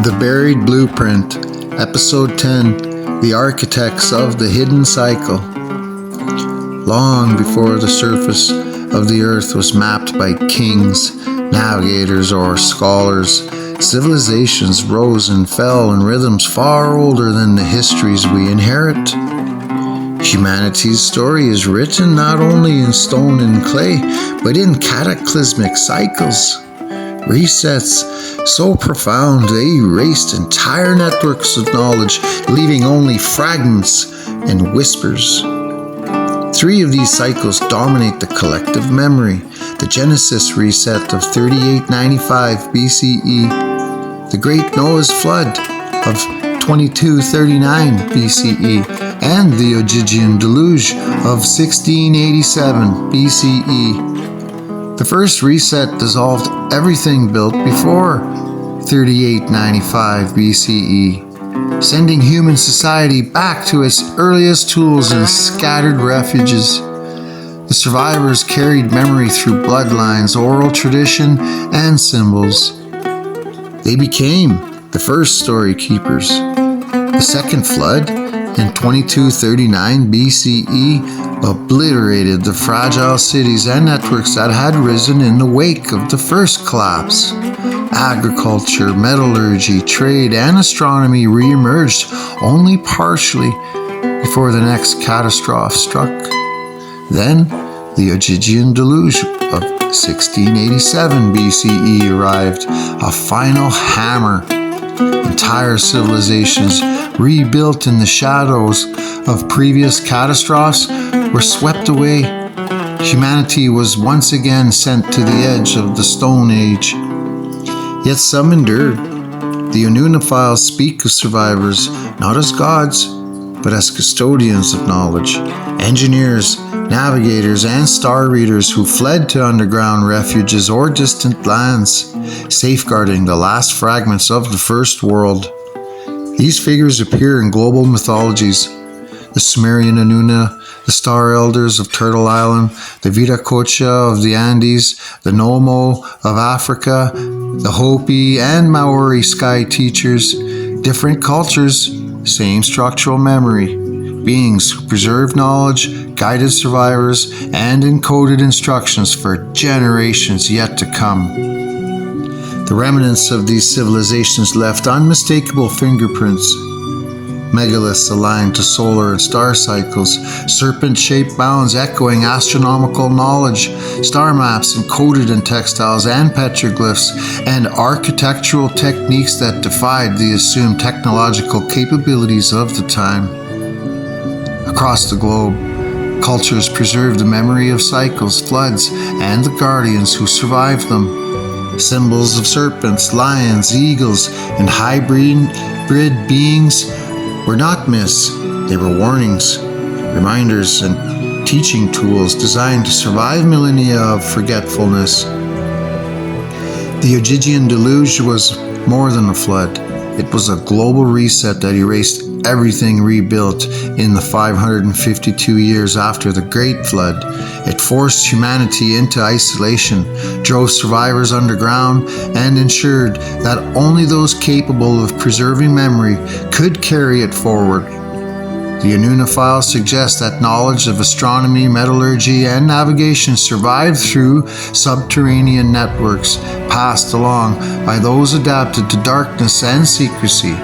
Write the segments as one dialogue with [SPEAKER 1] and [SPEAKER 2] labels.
[SPEAKER 1] The Buried Blueprint, Episode 10, The Architects of the Hidden Cycle. Long before the surface of the earth was mapped by kings, navigators, or scholars, civilizations rose and fell in rhythms far older than the histories we inherit. Humanity's story is written not only in stone and clay, but in cataclysmic cycles. Resets so profound they erased entire networks of knowledge, leaving only fragments and whispers. 3 of these cycles dominate the collective memory: the Genesis reset of 3895 BCE, the Great Noah's Flood of 2239 BCE, and the Ogygian Deluge of 1687 BCE. The first reset dissolved everything built before 3895 BCE, sending human society back to its earliest tools and scattered refuges. The survivors carried memory through bloodlines, oral tradition, and symbols. They became the first story keepers. The second flood in 2239 BCE obliterated the fragile cities and networks that had risen in the wake of the first collapse. Agriculture, metallurgy, trade, and astronomy re-emerged only partially before the next catastrophe struck. Then, the Ogygian Deluge of 1687 BCE arrived, a final hammer. Entire civilizations, rebuilt in the shadows of previous catastrophes, were swept away. Humanity was once again sent to the edge of the Stone Age. Yet some endured. The Anunna files speak of survivors not as gods, but as custodians of knowledge, engineers, navigators, and star readers who fled to underground refuges or distant lands, safeguarding the last fragments of the first world. These figures appear in global mythologies: the Sumerian Anunna, the Star Elders of Turtle Island, the Viracocha of the Andes, the Nommo of Africa, the Hopi and Maori sky teachers. Different cultures, same structural memory. Beings who preserved knowledge, guided survivors, and encoded instructions for generations yet to come. The remnants of these civilizations left unmistakable fingerprints: megaliths aligned to solar and star cycles, serpent-shaped mounds echoing astronomical knowledge, star maps encoded in textiles and petroglyphs, and architectural techniques that defied the assumed technological capabilities of the time. Across the globe, cultures preserved the memory of cycles, floods, and the guardians who survived them. Symbols of serpents, lions, eagles, and hybrid beings were not myths. They were warnings, reminders, and teaching tools designed to survive millennia of forgetfulness. The Ogygian Deluge was more than a flood. It was a global reset that erased everything rebuilt in the 552 years after the Great Flood. It forced humanity into isolation, drove survivors underground, and ensured that only those capable of preserving memory could carry it forward. The Anunna files suggest that knowledge of astronomy, metallurgy, and navigation survived through subterranean networks passed along by those adapted to darkness and secrecy.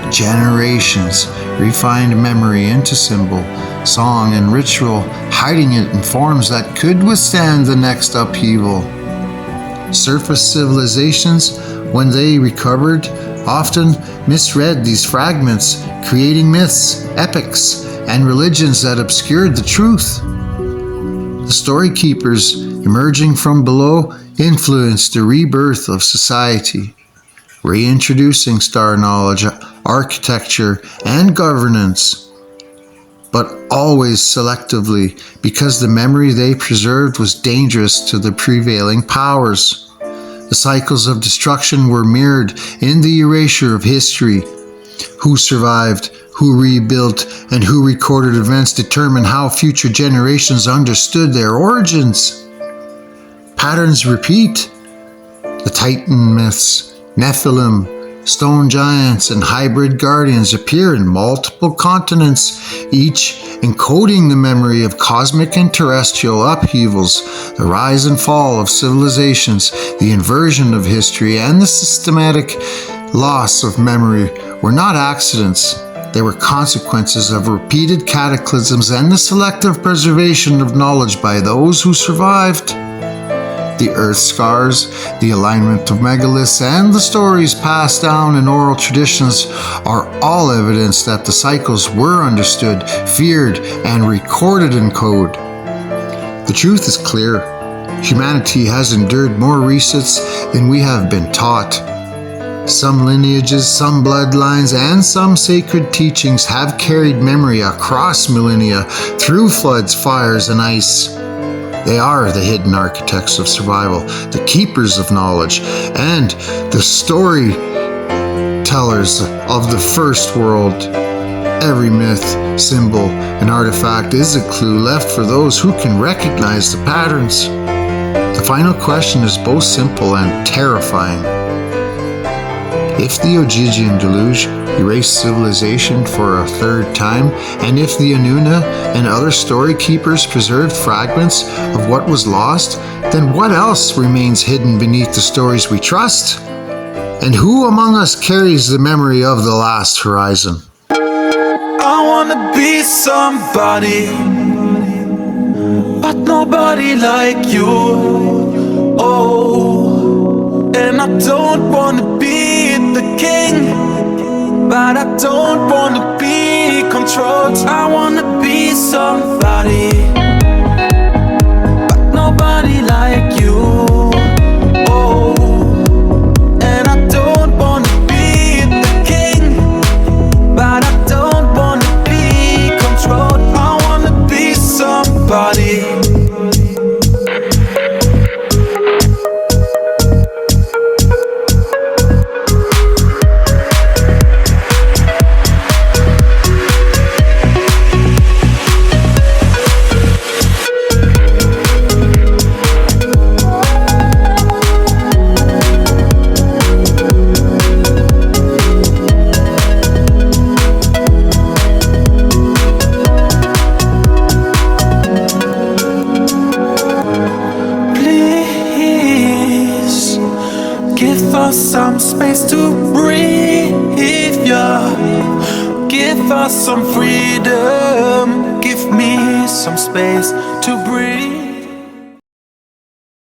[SPEAKER 1] Generations refined memory into symbol, song, and ritual, hiding it in forms that could withstand the next upheaval. Surface civilizations, when they recovered, often misread these fragments, creating myths, epics, and religions that obscured the truth. The story keepers, emerging from below, influenced the rebirth of society, reintroducing star knowledge, architecture, and governance, but always selectively, because the memory they preserved was dangerous to the prevailing powers. The cycles of destruction were mirrored in the erasure of history. Who survived, who rebuilt, and who recorded events determined how future generations understood their origins. Patterns repeat. The Titan myths, Nephilim, Stone giants and hybrid guardians appear in multiple continents, each encoding the memory of cosmic and terrestrial upheavals, the rise and fall of civilizations, the inversion of history, and the systematic loss of memory were not accidents. They were consequences of repeated cataclysms and the selective preservation of knowledge by those who survived. The earth scars, the alignment of megaliths, and the stories passed down in oral traditions are all evidence that the cycles were understood, feared, and recorded in code. The truth is clear. Humanity has endured more resets than we have been taught. Some lineages, some bloodlines, and some sacred teachings have carried memory across millennia through floods, fires, and ice. They are the hidden architects of survival, the keepers of knowledge, and the storytellers of the first world. Every myth, symbol, and artifact is a clue left for those who can recognize the patterns. The final question is both simple and terrifying. If the Ogygian deluge erased civilization for a third time, and if the Anunna and other story keepers preserved fragments of what was lost, then what else remains hidden beneath the stories we trust? And who among us carries the memory of the last horizon?
[SPEAKER 2] I wanna be somebody, but nobody like you. Oh, and I don't wanna be the king, but I don't wanna be controlled. I wanna be somebody, but nobody like you. Oh, and I don't wanna be the king, but I don't wanna be controlled. I wanna be somebody. Give us some space to breathe, yeah. Give us some freedom. Give me some space to breathe.